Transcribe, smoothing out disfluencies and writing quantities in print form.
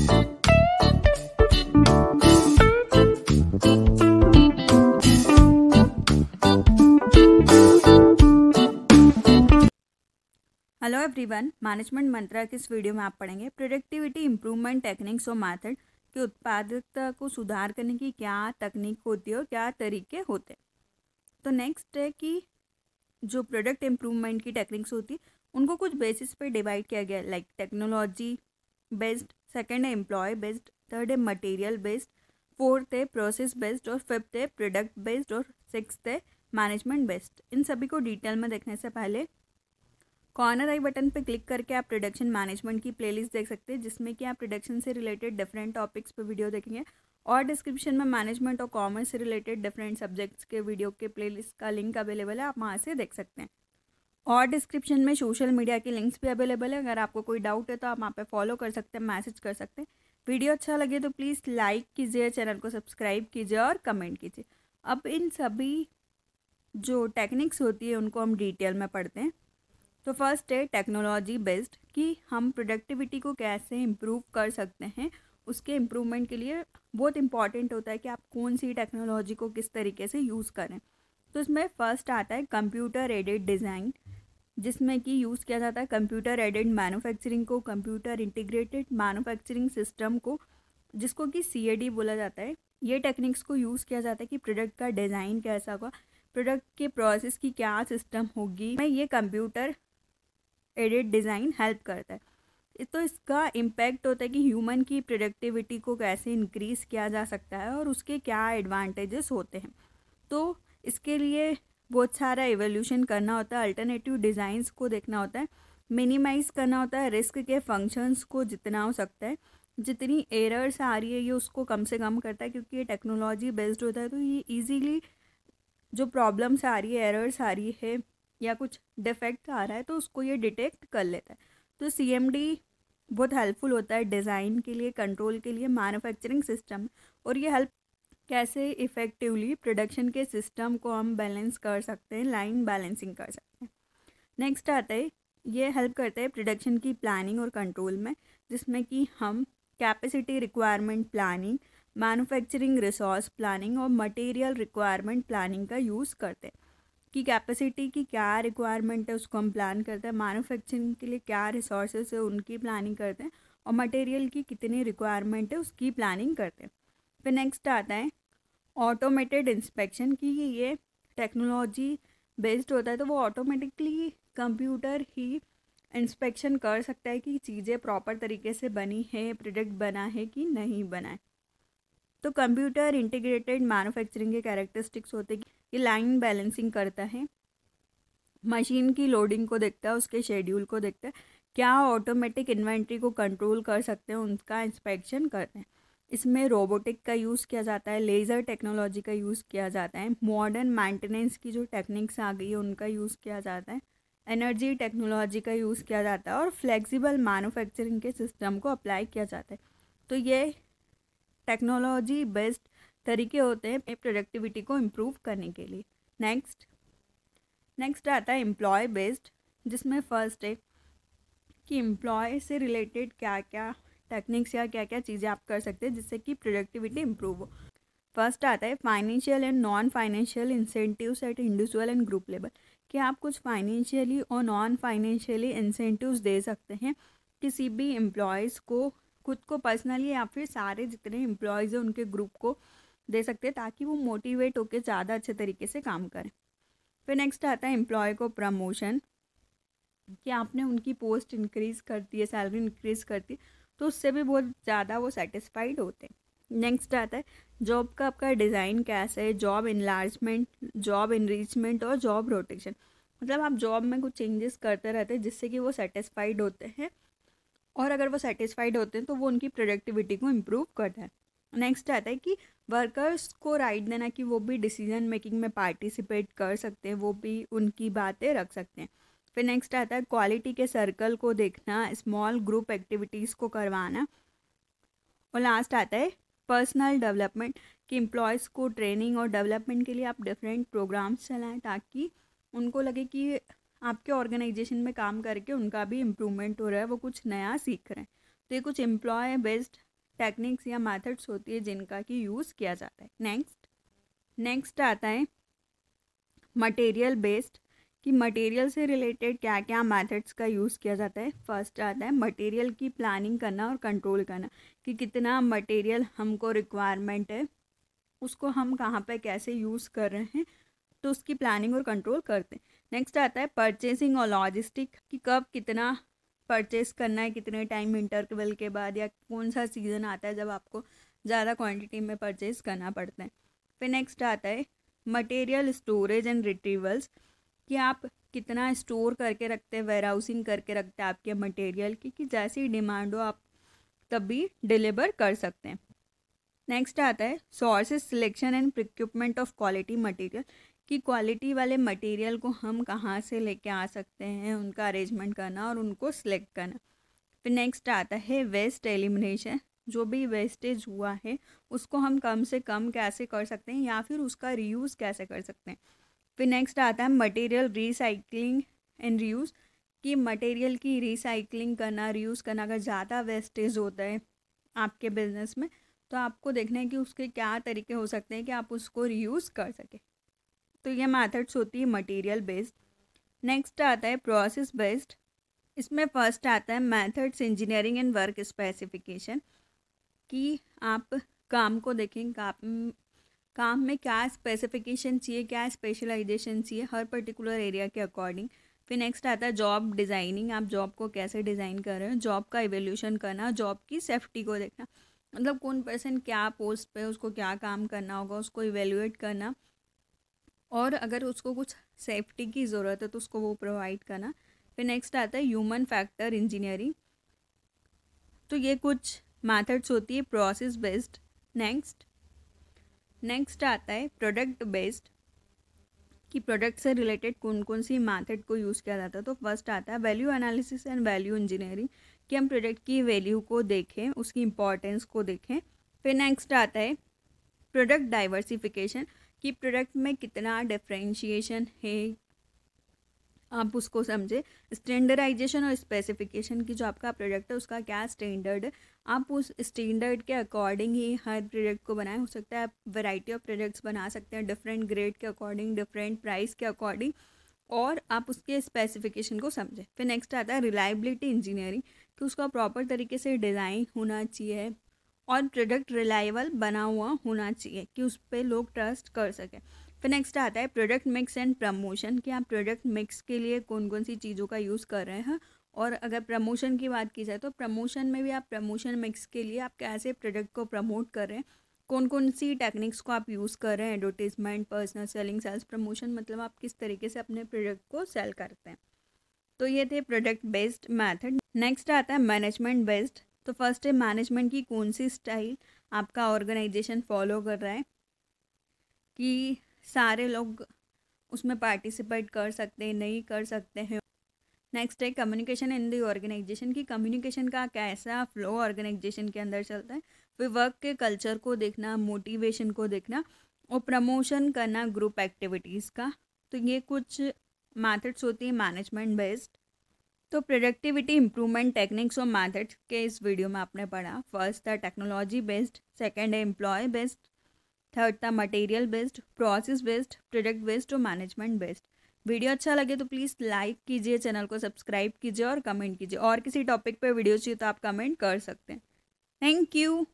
Hello everyone, management मंत्रा के इस video में आप पढ़ेंगे प्रोडक्टिविटी इंप्रूवमेंट टेक्निक्स और मेथड कि उत्पादकता को सुधार करने की क्या तकनीक होती है और क्या तरीके होते हैं। तो नेक्स्ट है कि जो प्रोडक्ट इम्प्रूवमेंट की टेक्निक्स होती है उनको कुछ बेसिस पे डिवाइड किया गया है, लाइक टेक्नोलॉजी बेस्ड, सेकंड है एम्प्लॉय बेस्ड, थर्ड है मटेरियल बेस्ड, फोर्थ है प्रोसेस बेस्ड और फिफ्थ है प्रोडक्ट बेस्ड और सिक्स्थ है मैनेजमेंट बेस्ड। इन सभी को डिटेल में देखने से पहले कॉर्नर आई बटन पर क्लिक करके आप प्रोडक्शन मैनेजमेंट की प्लेलिस्ट देख सकते हैं, जिसमें कि आप प्रोडक्शन से रिलेटेड डिफरेंट टॉपिक्स पे वीडियो देखेंगे। और डिस्क्रिप्शन में मैनेजमेंट और कॉमर्स से रिलेटेड डिफरेंट सब्जेक्ट्स के वीडियो के प्लेलिस्ट का लिंक अवेलेबल है, आप वहाँ से देख सकते हैं। और डिस्क्रिप्शन में सोशल मीडिया के लिंक्स भी अवेलेबल है, अगर आपको कोई डाउट है तो आप वहाँ पे फॉलो कर सकते हैं, मैसेज कर सकते हैं। वीडियो अच्छा लगे तो प्लीज़ लाइक कीजिए, चैनल को सब्सक्राइब कीजिए और कमेंट कीजिए। अब इन सभी जो टेक्निक्स होती है उनको हम डिटेल में पढ़ते हैं। तो फर्स्ट है टेक्नोलॉजी बेस्ड, कि हम प्रोडक्टिविटी को कैसे इम्प्रूव कर सकते हैं। उसके इम्प्रूवमेंट के लिए बहुत इंपॉर्टेंट होता है कि आप कौन सी टेक्नोलॉजी को किस तरीके से यूज़ करें। तो इसमें फर्स्ट आता है कंप्यूटर एडेड डिज़ाइन, जिसमें कि यूज़ किया जाता है कंप्यूटर एडेड मैन्युफैक्चरिंग को, कंप्यूटर इंटीग्रेटेड मैन्युफैक्चरिंग सिस्टम को, जिसको कि CAD बोला जाता है। ये टेक्निक्स को यूज़ किया जाता है कि प्रोडक्ट का डिज़ाइन कैसा होगा, प्रोडक्ट के प्रोसेस की क्या सिस्टम होगी, मैं ये कंप्यूटर एडेड डिज़ाइन हेल्प करता है। तो इसका इम्पैक्ट होता है कि ह्यूमन की प्रोडक्टिविटी को कैसे इंक्रीज़ किया जा सकता है और उसके क्या एडवांटेजेस होते हैं। तो इसके लिए बहुत सारा एवोल्यूशन करना होता है, अल्टरनेटिव डिज़ाइंस को देखना होता है, मिनिमाइज़ करना होता है रिस्क के फंक्शंस को जितना हो सकता है, जितनी एरर्स आ रही है ये उसको कम से कम करता है, क्योंकि ये टेक्नोलॉजी बेस्ड होता है। तो ये ईजीली जो प्रॉब्लम्स आ रही है, एरर्स आ रही है या कुछ डिफेक्ट आ रहा है, तो उसको ये डिटेक्ट कर लेता है। तो CMD बहुत हेल्पफुल होता है डिज़ाइन के लिए, कंट्रोल के लिए, मैन्युफैक्चरिंग सिस्टम, और ये हेल्प कैसे इफ़ेक्टिवली प्रोडक्शन के सिस्टम को हम बैलेंस कर सकते हैं, लाइन बैलेंसिंग कर सकते हैं। नेक्स्ट आता है, ये हेल्प करता है प्रोडक्शन की प्लानिंग और कंट्रोल में, जिसमें कि हम capacity requirement planning, manufacturing resource planning और मटेरियल रिक्वायरमेंट प्लानिंग का यूज़ करते हैं। कि कैपेसिटी की क्या रिक्वायरमेंट है उसको हम प्लान करते हैं, मैन्युफैक्चरिंग के लिए क्या रिसोर्सेज है उनकी प्लानिंग करते हैं, और मटेरियल की कितनी रिक्वायरमेंट है उसकी प्लानिंग करते हैं। फिर नेक्स्ट आता है ऑटोमेटेड इंस्पेक्शन, की ये टेक्नोलॉजी बेस्ड होता है, तो वो ऑटोमेटिकली कंप्यूटर ही इंस्पेक्शन कर सकता है कि चीज़ें प्रॉपर तरीके से बनी है, प्रोडक्ट बना है कि नहीं बना है। तो कंप्यूटर इंटीग्रेटेड मैन्युफैक्चरिंग के कैरेक्टरिस्टिक्स होते हैं कि ये लाइन बैलेंसिंग करता है, मशीन की लोडिंग को देखता है, उसके शेड्यूल को देखता है, क्या ऑटोमेटिक इन्वेंट्री को कंट्रोल कर सकते हैं उनका इंस्पेक्शन करते हैं। इसमें रोबोटिक का यूज़ किया जाता है, लेज़र टेक्नोलॉजी का यूज़ किया जाता है, मॉडर्न मेंटेनेंस की जो टेक्निक्स आ गई है उनका यूज़ किया जाता है, एनर्जी टेक्नोलॉजी का यूज़ किया जाता है, और फ्लेक्सिबल मैन्युफैक्चरिंग के सिस्टम को अप्लाई किया जाता है। तो ये टेक्नोलॉजी बेस्ड तरीके होते हैं प्रोडक्टिविटी को इम्प्रूव करने के लिए। नेक्स्ट आता है एम्प्लॉय बेस्ड, जिसमें फर्स्ट है कि एम्प्लॉय से रिलेटेड क्या क्या टेक्निक्स या क्या क्या चीज़ें आप कर सकते हैं जिससे कि प्रोडक्टिविटी इम्प्रूव हो। फर्स्ट आता है financial and non financial incentives eight individual and group level, कि आप कुछ फाइनेंशियली और नॉन फाइनेंशियली इंसेंटिव्स दे सकते हैं किसी भी एम्प्लॉयज़ को, खुद को पर्सनली या फिर सारे जितने एम्प्लॉयज़ हैं उनके ग्रुप को दे सकते हैं, ताकि वो मोटिवेट होकर ज़्यादा अच्छे तरीके से काम करें। फिर नेक्स्ट आता है एम्प्लॉय को प्रमोशन, कि आपने उनकी पोस्ट इंक्रीज़ कर दी है, सैलरी इंक्रीज़ कर दी, तो उससे भी बहुत ज़्यादा वो सेटिस्फाइड होते हैं। नेक्स्ट आता है जॉब का आपका डिज़ाइन कैसा है, जॉब इनलार्जमेंट, जॉब इनरिचमेंट और जॉब रोटेशन, मतलब आप जॉब में कुछ चेंजेस करते रहते हैं जिससे कि वो सेटिस्फाइड होते हैं, और अगर वो सेटिस्फाइड होते हैं तो वो उनकी प्रोडक्टिविटी को इम्प्रूव करता है। नेक्स्ट आता है कि वर्कर्स को राइट देना, कि वो भी डिसीजन मेकिंग में पार्टिसिपेट कर सकते हैं, वो भी उनकी बातें रख सकते हैं। फिर नेक्स्ट आता है क्वालिटी के सर्कल को देखना, स्मॉल ग्रुप एक्टिविटीज़ को करवाना, और लास्ट आता है पर्सनल डेवलपमेंट, कि एम्प्लॉयज़ को ट्रेनिंग और डेवलपमेंट के लिए आप डिफरेंट प्रोग्राम्स चलाएं, ताकि उनको लगे कि आपके ऑर्गेनाइजेशन में काम करके उनका भी इम्प्रूवमेंट हो रहा है, वो कुछ नया सीख रहे हैं। तो ये कुछ एम्प्लॉय बेस्ड टेक्निक्स या मेथड्स होती है जिनका कि यूज़ किया जाता है। नेक्स्ट आता है मटेरियल बेस्ड, कि मटेरियल से रिलेटेड क्या क्या मेथड्स का यूज़ किया जाता है। फर्स्ट आता है मटेरियल की प्लानिंग करना और कंट्रोल करना, कि कितना मटेरियल हमको रिक्वायरमेंट है, उसको हम कहाँ पे कैसे यूज़ कर रहे हैं, तो उसकी प्लानिंग और कंट्रोल करते हैं। नेक्स्ट आता है परचेसिंग और लॉजिस्टिक, कि कब कितना परचेस करना है, कितने टाइम इंटरवल के बाद, या कौन सा सीज़न आता है जब आपको ज़्यादा क्वांटिटी में परचेस करना पड़ता है। फिर नेक्स्ट आता है मटेरियल स्टोरेज एंड रिट्रीवल्स, कि आप कितना स्टोर करके रखते हैं, वेयर हाउसिंग करके रखते हैं आपके मटेरियल की, कि जैसी डिमांड हो आप तब भी डिलीवर कर सकते हैं। नेक्स्ट आता है sources selection and procurement of quality material, कि क्वालिटी वाले मटेरियल को हम कहाँ से लेके आ सकते हैं, उनका अरेंजमेंट करना और उनको सिलेक्ट करना। फिर नेक्स्ट आता है वेस्ट एलिमिनेशन, जो भी वेस्टेज हुआ है उसको हम कम से कम कैसे कर सकते हैं या फिर उसका रीयूज़ कैसे कर सकते हैं। फिर नेक्स्ट आता है मटेरियल रिसाइकलिंग एंड रीयूज़, कि मटेरियल की रिसाइकलिंग करना, रीयूज़ करना, अगर ज़्यादा वेस्टेज होता है आपके बिजनेस में तो आपको देखना है कि उसके क्या तरीके हो सकते हैं कि आप उसको रीयूज़ कर सकें। तो ये मेथड्स होती है मटेरियल बेस्ड। नेक्स्ट आता है प्रोसेस बेस्ड, इसमें फर्स्ट आता है methods engineering and work specification, कि आप काम को देखें, काम में क्या स्पेसिफिकेशन चाहिए, क्या स्पेशलाइजेशन चाहिए हर पर्टिकुलर एरिया के अकॉर्डिंग। फिर नेक्स्ट आता है जॉब डिज़ाइनिंग, आप जॉब को कैसे डिज़ाइन कर रहे हो, जॉब का इवोल्यूशन करना, जॉब की सेफ्टी को देखना, मतलब कौन पर्सन क्या पोस्ट पे, उसको क्या काम करना होगा, उसको इवेल्युएट करना, और अगर उसको कुछ सेफ्टी की ज़रूरत है तो उसको वो प्रोवाइड करना। फिर नेक्स्ट आता है ह्यूमन फैक्टर इंजीनियरिंग, तो ये कुछ मेथड्स होती है प्रोसेस बेस्ड। नेक्स्ट आता है प्रोडक्ट बेस्ड, कि प्रोडक्ट से रिलेटेड कौन कौन सी मेथड को यूज़ किया जाता है। तो फर्स्ट आता है value analysis and value engineering, कि हम प्रोडक्ट की वैल्यू को देखें, उसकी इंपॉर्टेंस को देखें। फिर नेक्स्ट आता है प्रोडक्ट डाइवर्सिफिकेशन, कि प्रोडक्ट में कितना डिफरेंशिएशन है आप उसको समझे। स्टैंडर्डाइजेशन और स्पेसिफिकेशन, की जो आपका प्रोडक्ट है उसका क्या स्टैंडर्ड है, आप उस स्टैंडर्ड के अकॉर्डिंग ही हर प्रोडक्ट को बनाएं। हो सकता है आप वैरायटी ऑफ प्रोडक्ट्स बना सकते हैं डिफरेंट ग्रेड के अकॉर्डिंग, डिफरेंट प्राइस के अकॉर्डिंग, और आप उसके स्पेसिफिकेशन को समझें। फिर नेक्स्ट आता है रिलायबिलिटी इंजीनियरिंग, कि उसका प्रॉपर तरीके से डिज़ाइन होना चाहिए और प्रोडक्ट रिलायबल बना हुआ होना चाहिए, कि उस पर लोग ट्रस्ट कर सकें। फिर नेक्स्ट आता है प्रोडक्ट मिक्स एंड प्रमोशन, कि आप प्रोडक्ट मिक्स के लिए कौन कौन सी चीज़ों का यूज़ कर रहे हैं, और अगर प्रमोशन की बात की जाए तो प्रमोशन में भी आप प्रमोशन मिक्स के लिए आप कैसे प्रोडक्ट को प्रमोट कर रहे हैं, कौन कौन सी टेक्निक्स को आप यूज़ कर रहे हैं, advertisement, personal selling, sales promotion, मतलब आप किस तरीके से अपने प्रोडक्ट को सेल करते हैं। तो ये थे प्रोडक्ट बेस्ड मैथड। नेक्स्ट आता है मैनेजमेंट बेस्ड, तो फर्स्ट है मैनेजमेंट की कौन सी स्टाइल आपका ऑर्गेनाइजेशन फॉलो कर रहा है, कि सारे लोग उसमें पार्टिसिपेट कर सकते हैं, नहीं कर सकते हैं। नेक्स्ट है कम्युनिकेशन इन दी ऑर्गेनाइजेशन, की कम्युनिकेशन का कैसा फ्लो ऑर्गेनाइजेशन के अंदर चलता है। फिर वर्क के कल्चर को देखना, मोटिवेशन को देखना, और प्रमोशन करना ग्रुप एक्टिविटीज़ का। तो ये कुछ मैथड्स होती हैं मैनेजमेंट बेस्ड। तो प्रोडक्टिविटी इंप्रूवमेंट टेक्निक्स और मैथड्स के इस वीडियो में आपने पढ़ा। फर्स्ट था टेक्नोलॉजी बेस्ड, सेकंड है एम्प्लॉय बेस्ड, थर्ड था material based, process based, product based और मैनेजमेंट बेस्ड। वीडियो अच्छा लगे तो प्लीज़ लाइक कीजिए, चैनल को सब्सक्राइब कीजिए और कमेंट कीजिए। और किसी टॉपिक पे वीडियो चाहिए तो आप कमेंट कर सकते हैं। Thank you.